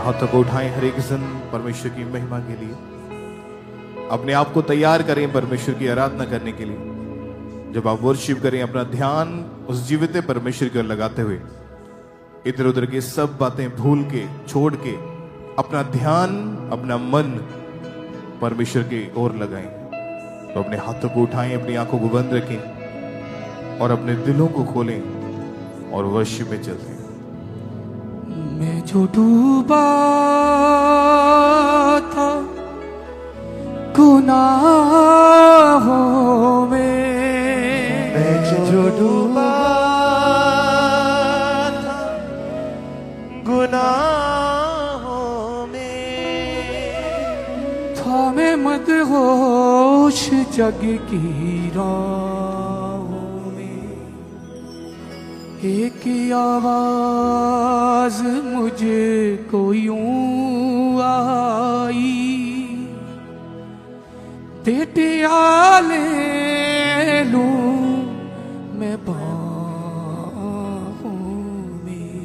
हाथों को उठाएं हर एक जन परमेश्वर की महिमा के लिए। अपने आप को तैयार करें परमेश्वर की आराधना करने के लिए। जब आप वर्शिप करें अपना ध्यान उस जीवित परमेश्वर की ओर लगाते हुए इधर उधर की सब बातें भूल के छोड़ के अपना ध्यान अपना मन परमेश्वर की ओर लगाएं। तो अपने हाथों को उठाएं, अपनी आंखों को बंद रखें और अपने दिलों को खोलें और वर्शिप में चलते हैं। मैं जो डूबा था गुनाहों में, मैं जो डूबा था गुनाहों में, था मैं मदहोश जग की राहों में। एक आवाज मुझको यूं आई, टेटिया ले लूं मैं बाहों में।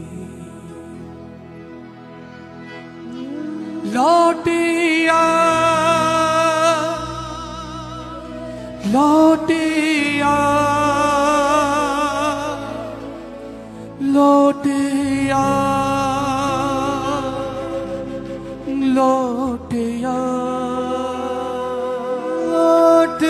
लौटिया लौटिया लौटिया लौटिया लौट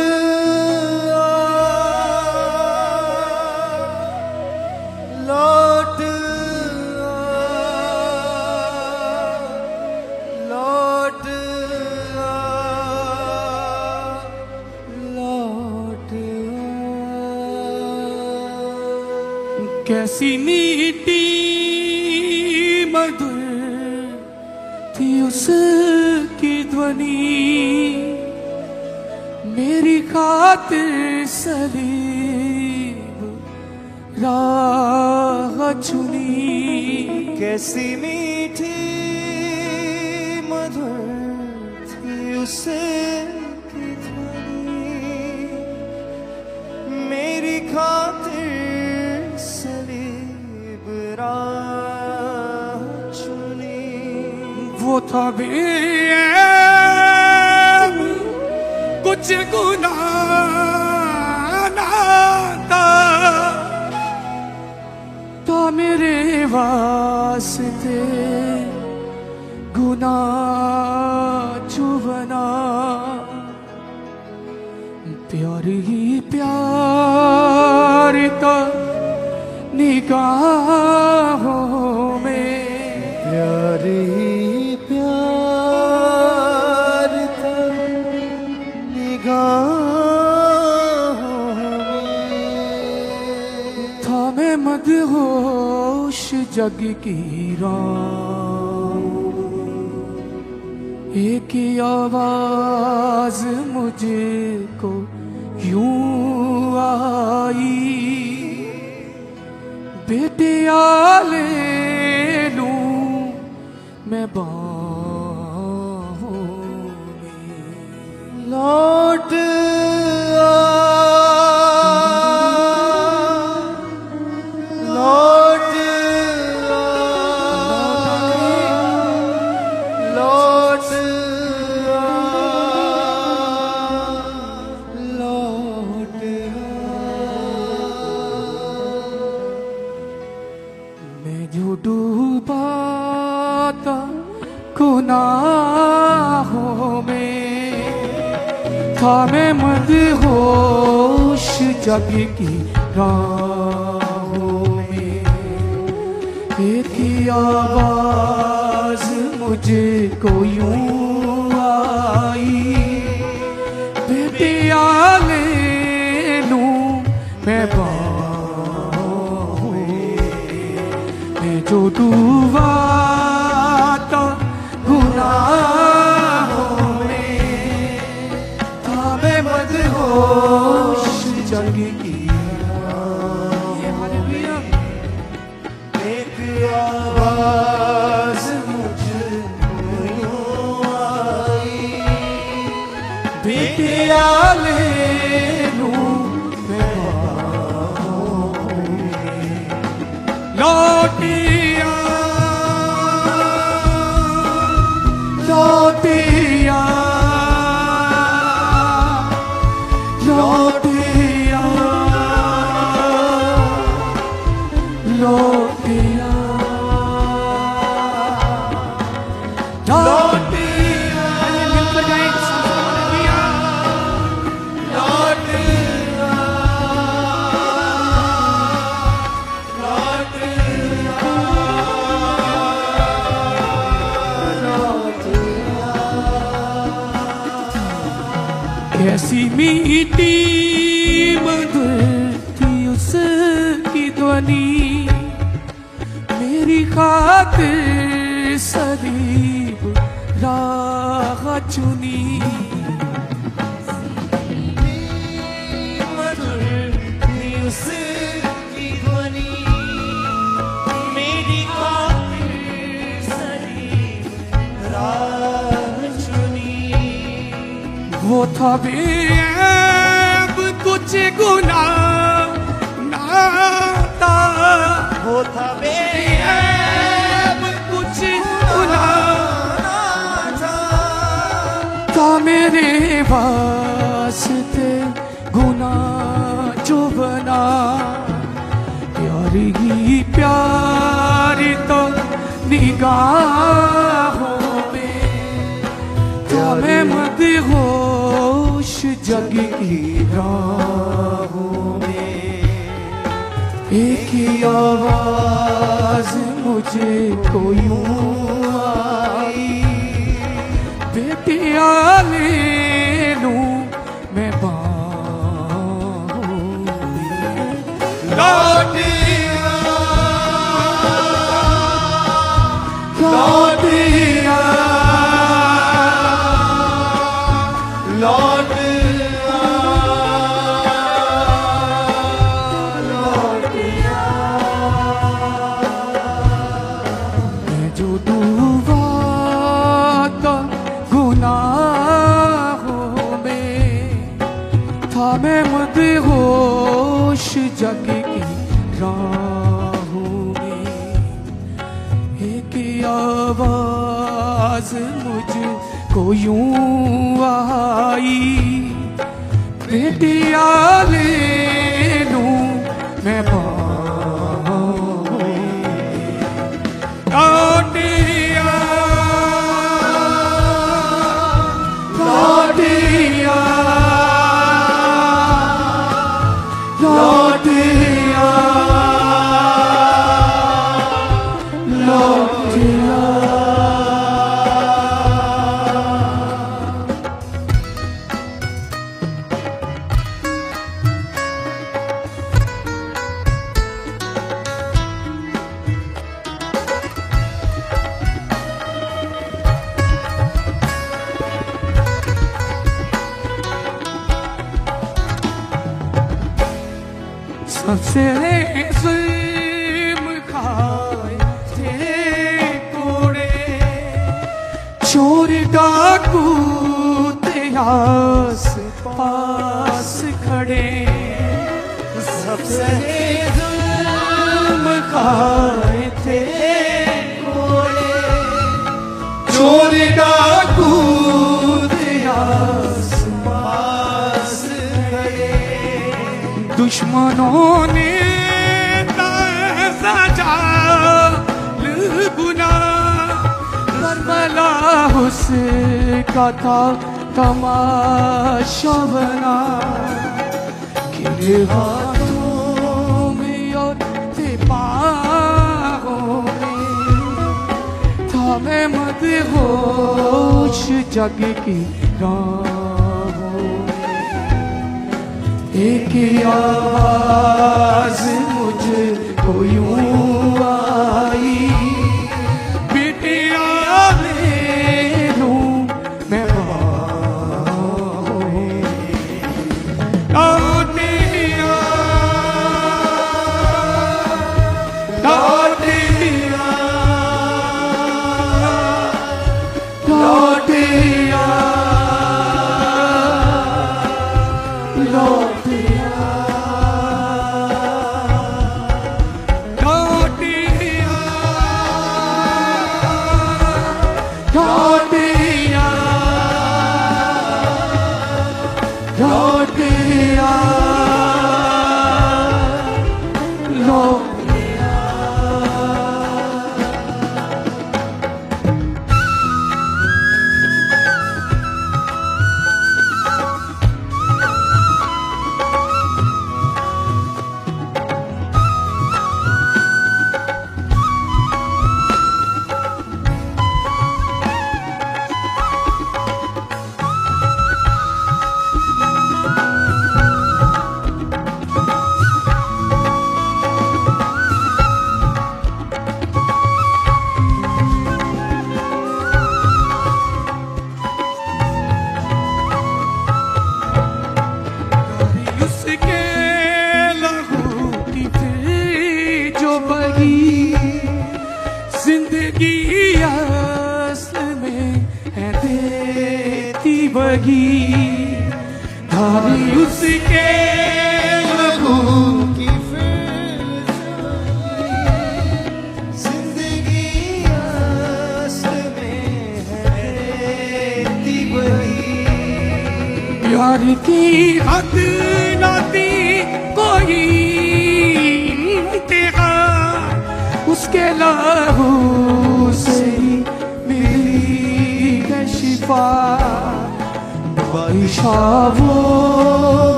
लौट लौट। कैसी मीठी मधुर थी उसकी ध्वनि, मेरी खातिर सलीब राह चुनी। कैसी मीठी मधुर थी उसकी ध्वनि, मेरी खातिर सलीब राह चुनी। वो था कुछ गुनाह ना था, तो मेरे वास्ते गुनाह चुभना। प्यार ही प्यार था निगाहों में, प्यार ही प्यार था निगाहों में। था मैं मदहोश जग की राह, एक आवाज मुझको यूं आई, बेटिया ले लूं मैं बाहों में। लौट आ, लौट आ, लौट आ, लौट आ। मैं जो डूबा था गुनाहों में, था मैं मदहोश जग की राहों में। एक आवाज मुझको यूं आई, बेटिया ले लूं मैं बाहों में। मैं जो डूबा था गुनाहों में, था मैं मदहोश जग की। एक आवाज मुझको यूं आई, बेटिया ले लूं मैं बाहों में। लौटिया लौटिया लौटिया मिलकर गाएं हालेलुया लौटिया कैसी मीठी मधुर थी उसकी ध्वनि मेरी खातिर सलीब राह चुनी मधुर थी उसकी ध्वनि मेरी खातिर सलीब राह चुनी वो था बेऐब कुछ गुनाह ना था वो था बेऐब कुछ गुनाह था मेरे वास्ते गुनाह जो बना प्यारी ही प्यारी तो निगाहों में था मैं मदहोश जग की राहों में एक ही आवाज मुझे को यूं आई बेटिया ले लूं मैं बाहों में लौटिया लौटिया मैं जो डूबा था गुनाहों में था मैं मदहोश जग की राहों में एक आवाज मुझको यूं आई बेटिया ले लूं मैं बाहों में लौटिया लौटिया लौटिया लौटिया सबसे जुल्म खाए थे कोड़े चोर डाकू आस पास खड़े सबसे जुल्म खाए थे कोड़े चोर डाकू आस पास खड़े दुश्मनों ने सजा बुना करबला उसका था तमाशा बना खिले हाथों में और थे पाँवों में था मैं मदहोश जग की राहों में एक आवाज मुझको यूं आई बेटिया ले लूं मैं बाहों में लौटिया लौटिया लौटिया लौटिया बगी जिंदगी असल में है देती बगी धारी उसके लहू की फिर जिंदगी असल में है वही प्यार की हद न थी कोई तेरा उसके लहू से ही मिली है शिफा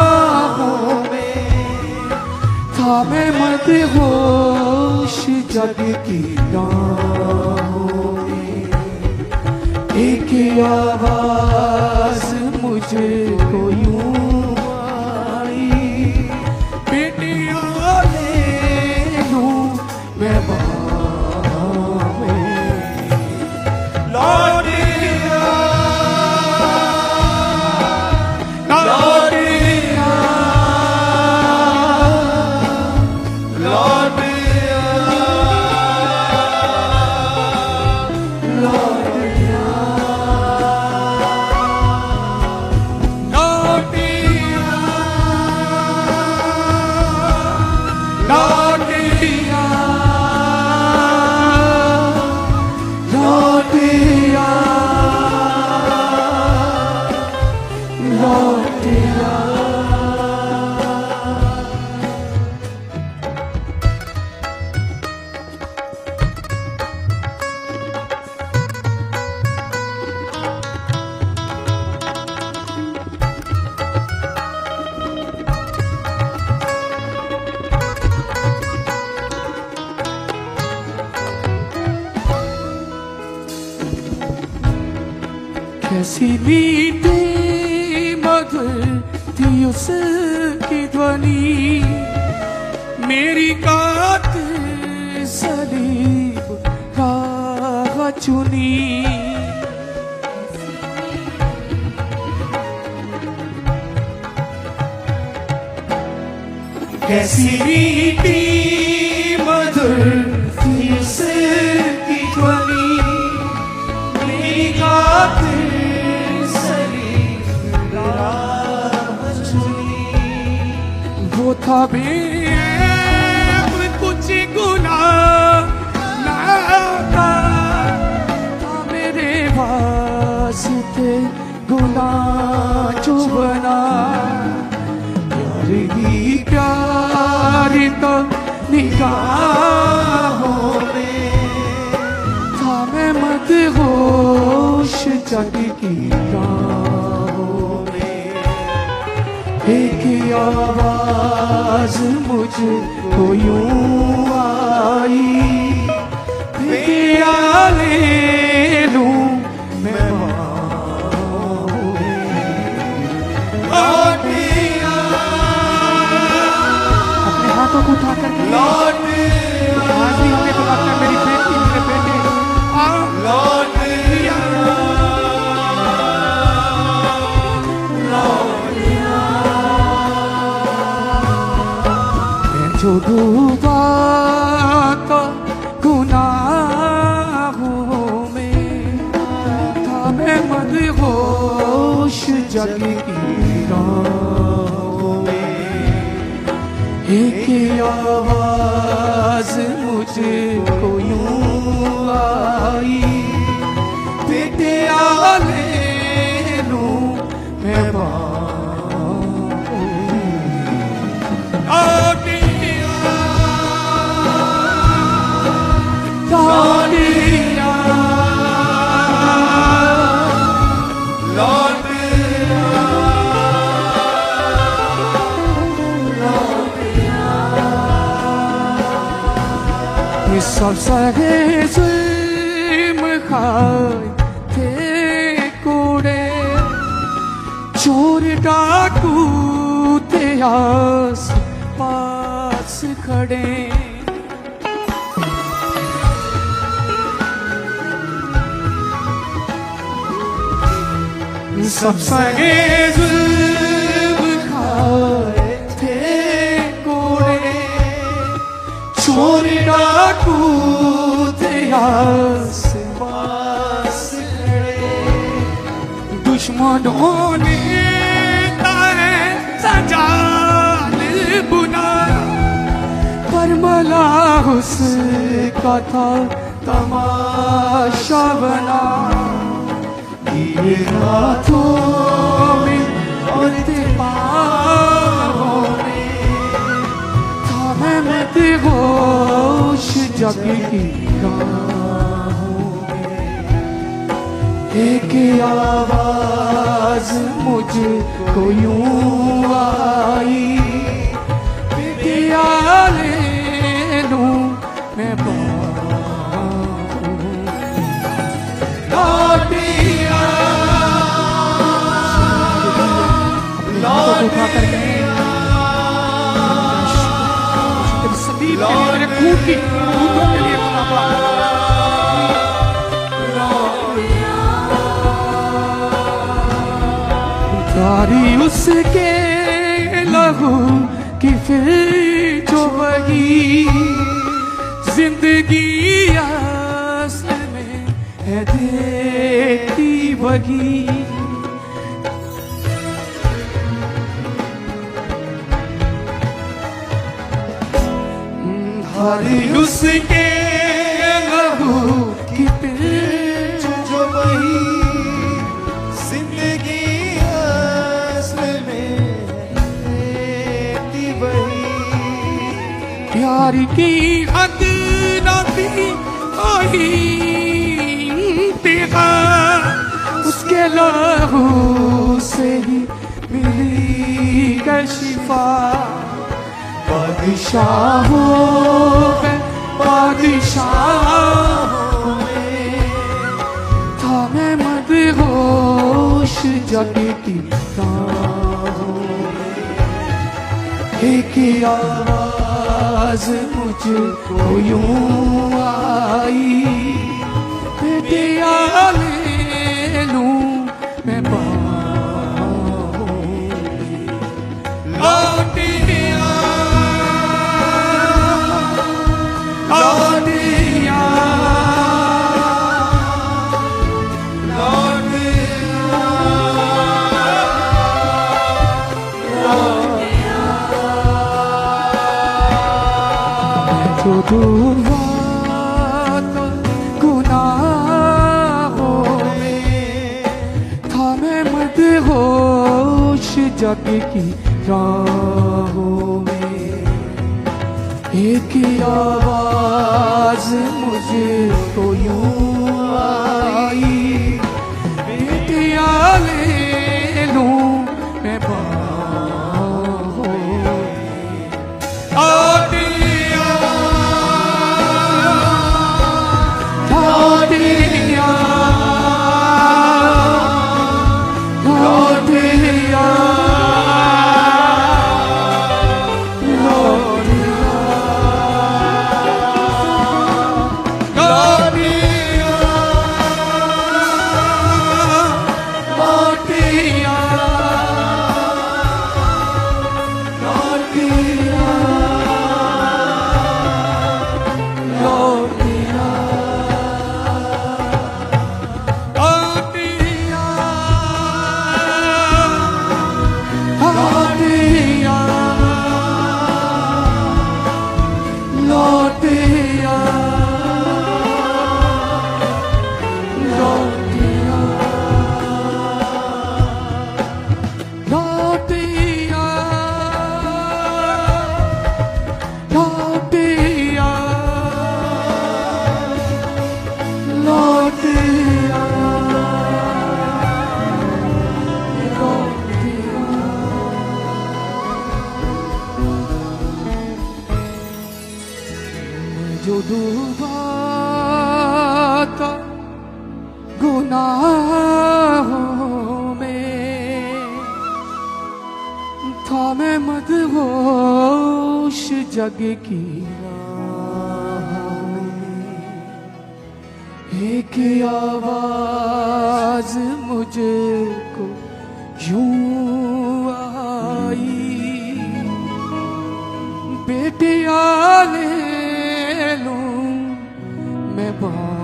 बादशाहों में था मैं मदहोश जग की राहों में एक आवाज मुझको यूं आई बेटियां ले लूं मैं बाहों में लौट कैसी मीठी मधुर थी उसकी ध्वनि मेरी कातिल सलीब राह चुनी कैसी मीठी मधुर थी उसकी ध्वनि मेरी कातिल वो था बेअब कुछ गुनाह ना था मेरे वास्ते गुनाह जो बना प्यार ही प्यार तो निगाहों में था मैं मदहोश जग की राहों में एक आवाज मुझको यूं आई बेटियां ले लूं मैं बाहों में अपने हाथों को उठा करके आज भी हमें तो लगता है मेरी बेटी मेरे बेटे जो डूबा तो गुनाहों में था मैं मदहोश जग की राहों में एक आवाज मुझको यूं आई बेटियां ले लूं मैं सब सगे जुल्म खाए थे कूड़े चोर डाकू थे आस पास खड़े सब सगे जुल्म खाए थे कूड़े चोर डाकू थे आस पास खड़े दुश्मनों ने तारे सजाल बुनाया पर मला उसका था तमाशा बना ये हाथों में और पाँवों में था मैं मत होश जग की राहों में एक आवाज मुझको यूं आई क्या ले लूं मैं लौटिया उठा करके सलीब के लिए मेरे खून की खूनों के लिए खुदा तारी उसके लहू कि फिर जो वही जिंदगी असल में है देती वही हरी उसके लहू कि फिर जो वही जिंदगी असल में देती वही प्यार की हद न थी कोई इंतहा उसके लहू से ही मिली कशिफा बादशाहों में बादशाहों में था मैं मदहोश जग की राहों में एक आवाज मुझको यूं आई बेटिया ले लूं मैं बाहों में लौटिया लौटिया जो डूबा तो गुनाहों में था मैं मदहोश जग की राहों में एक आवाज मुझको यूं आई बेटिया ले लूं मैं बाहों में जो डूबा था गुनाहों में था मैं मदहोश जग की राहों में एक आवाज मुझको यूं आई बेटिया ले मैं बाहों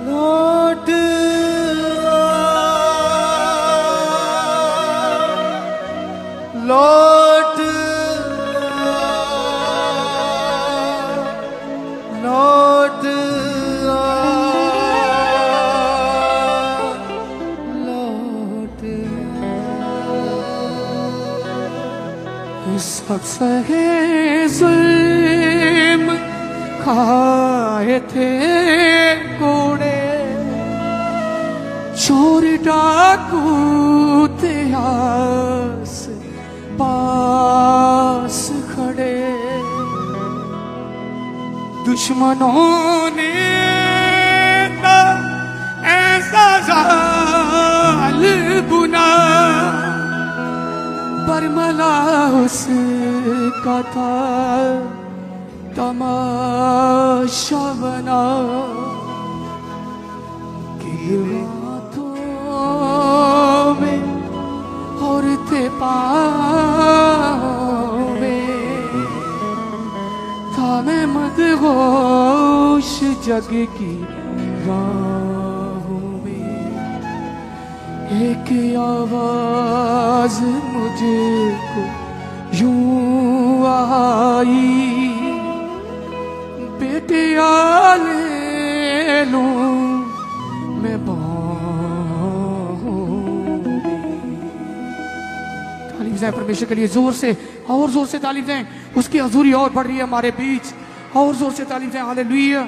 लौट लौट लौट लौट सब सहे जुल्म खाए थे कोड़े चोर डाकू थे आस पास खड़े दुश्मनों ने ना ऐसा जाल बुना बरमला उसका था तमाशा बना कि रातों में और थे पावे था मैं मदहोश जग की राहों में एक आवाज मुझको यूं आई बेटे ले लूं मैं बाहों में। तालीम दें परमेश्वर के लिए जोर से और जोर से तालीम दें। उसकी हजूरी और बढ़ रही है हमारे बीच। और जोर से तालीम दें। हालेलुया।